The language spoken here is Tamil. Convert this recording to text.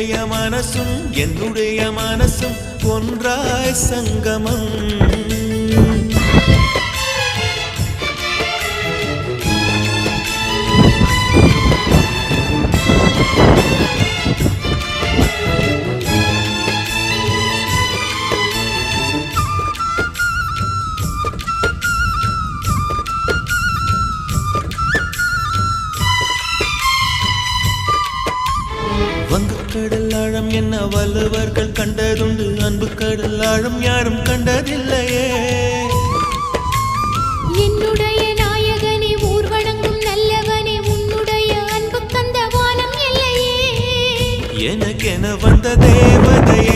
உன்னுடைய மனசும் என்னுடைய மனசும் ஒன்றாய் சங்கமம். வங்கக்கடல் ஆழம் என்ன வள்ளுவர்கள் கண்டதுண்டு, அன்பு கடல் ஆழம் யாரும் கண்டதில்லையே. என்னுடைய நாயகனே ஊர்வணங்கும் நல்லவனே, உன்னுடைய அன்பு கந்த வானம் இல்லையே. எனக்கென வந்த தேவதையே